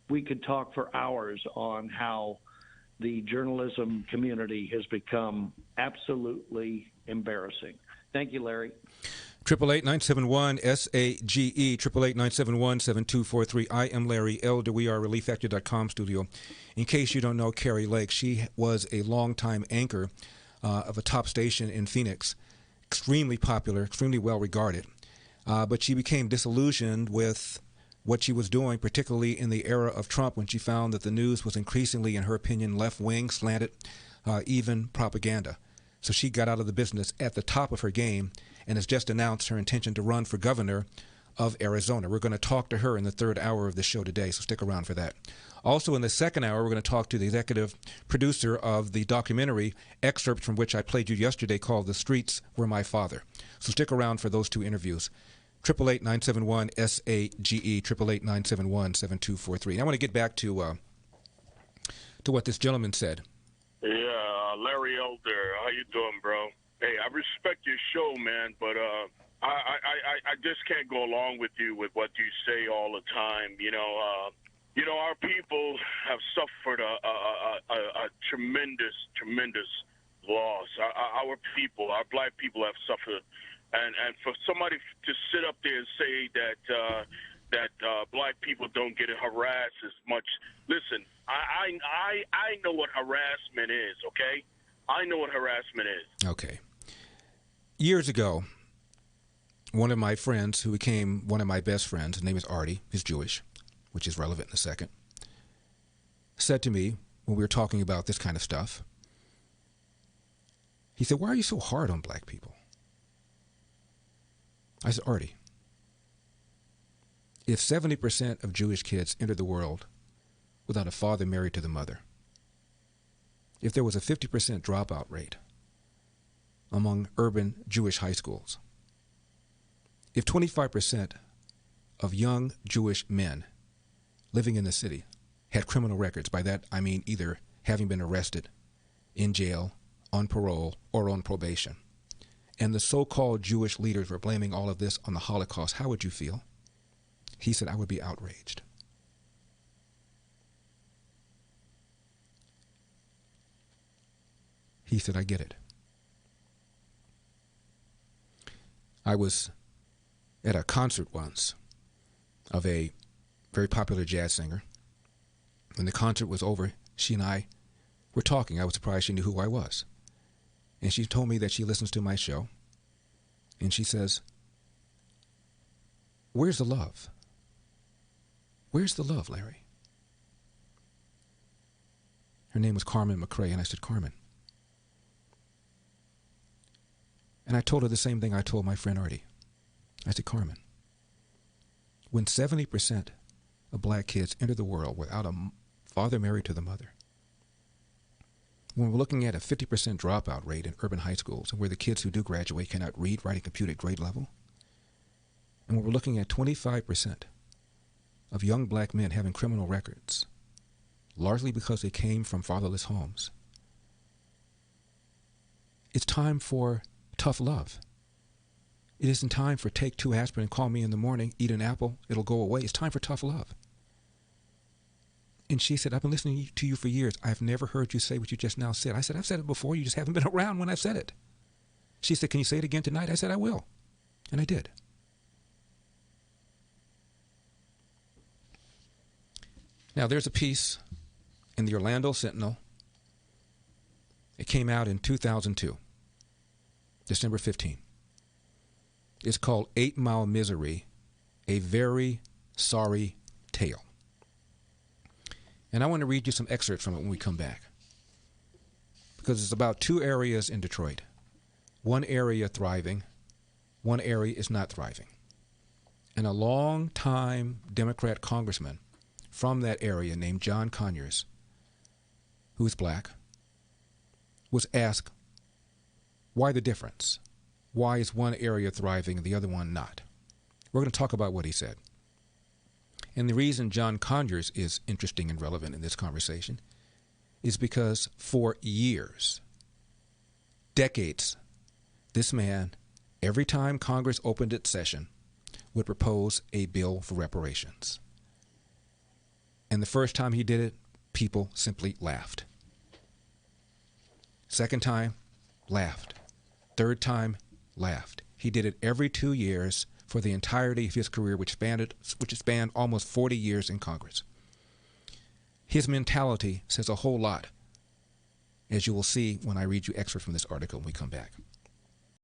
we could talk for hours on how the journalism community has become absolutely embarrassing. Thank you, Larry. 888-971-SAGE, 888-971-7243. I am Larry Elder. We are ReliefFactor.com studio. In case you don't know Carrie Lake, she was a longtime anchor of a top station in Phoenix, extremely popular, extremely well regarded. But she became disillusioned with what she was doing, particularly in the era of Trump, when she found that the news was increasingly, in her opinion, left-wing, slanted, even propaganda. So she got out of the business at the top of her game and has just announced her intention to run for governor of Arizona. We're going to talk to her in the third hour of the show today, so stick around for that. Also, in the second hour, we're going to talk to the executive producer of the documentary, excerpts from which I played you yesterday, called The Streets Were My Father. So stick around for those two interviews. 888-971-SAGE, 888-971-7243. And I want to get back to what this gentleman said. Yeah, Larry Elder, how you doing, bro? Hey, I respect your show, man, but I just can't go along with you with what you say all the time. You know, our people have suffered a tremendous loss. Our people, our black people, have suffered. And for somebody to sit up there and say that black people don't get harassed as much, listen, I know what harassment is, okay? I know what harassment is. Okay. Years ago, one of my friends who became one of my best friends, his name is Artie, he's Jewish, which is relevant in a second, said to me when we were talking about this kind of stuff, he said, "Why are you so hard on black people?" I said, "Artie, if 70% of Jewish kids entered the world without a father married to the mother, if there was a 50% dropout rate among urban Jewish high schools, if 25% of young Jewish men living in the city had criminal records, by that I mean either having been arrested, in jail, on parole, or on probation, and the so-called Jewish leaders were blaming all of this on the Holocaust, how would you feel?" He said, "I would be outraged." He said, "I get it." I was at a concert once of a very popular jazz singer. When the concert was over, she and I were talking. I was surprised she knew who I was. And she told me that she listens to my show. And she says, "Where's the love? Where's the love, Larry?" Her name was Carmen McCrae, and I said, "Carmen." And I told her the same thing I told my friend Artie. I said, "Carmen, when 70% of black kids enter the world without a father married to the mother, when we're looking at a 50% dropout rate in urban high schools, and where the kids who do graduate cannot read, write, and compute at grade level, and when we're looking at 25% of young black men having criminal records, largely because they came from fatherless homes, it's time for tough love. It isn't time for take 2 aspirin and call me in the morning, eat an apple, it'll go away. It's time for tough love." And she said, "I've been listening to you for years. I've never heard you say what you just now said." I said, "I've said it before. You just haven't been around when I've said it." She said, "Can you say it again tonight?" I said, "I will." And I did. Now, there's a piece in the Orlando Sentinel. It came out in 2002, December 15. It's called 8 Mile Misery, A Very Sorry Tale. And I want to read you some excerpts from it when we come back, because it's about 2 areas in Detroit. One area thriving, one area is not thriving. And a long-time Democrat congressman from that area named John Conyers, who is black, was asked, why the difference? Why is one area thriving and the other one not? We're going to talk about what he said. And the reason John Conyers is interesting and relevant in this conversation is because for years, decades, this man, every time Congress opened its session, would propose a bill for reparations. And the first time he did it, people simply laughed. Second time, laughed. Third time, laughed. He did it every 2 years for the entirety of his career, which spanned almost 40 years in Congress. His mentality says a whole lot, as you will see when I read you excerpts from this article when we come back.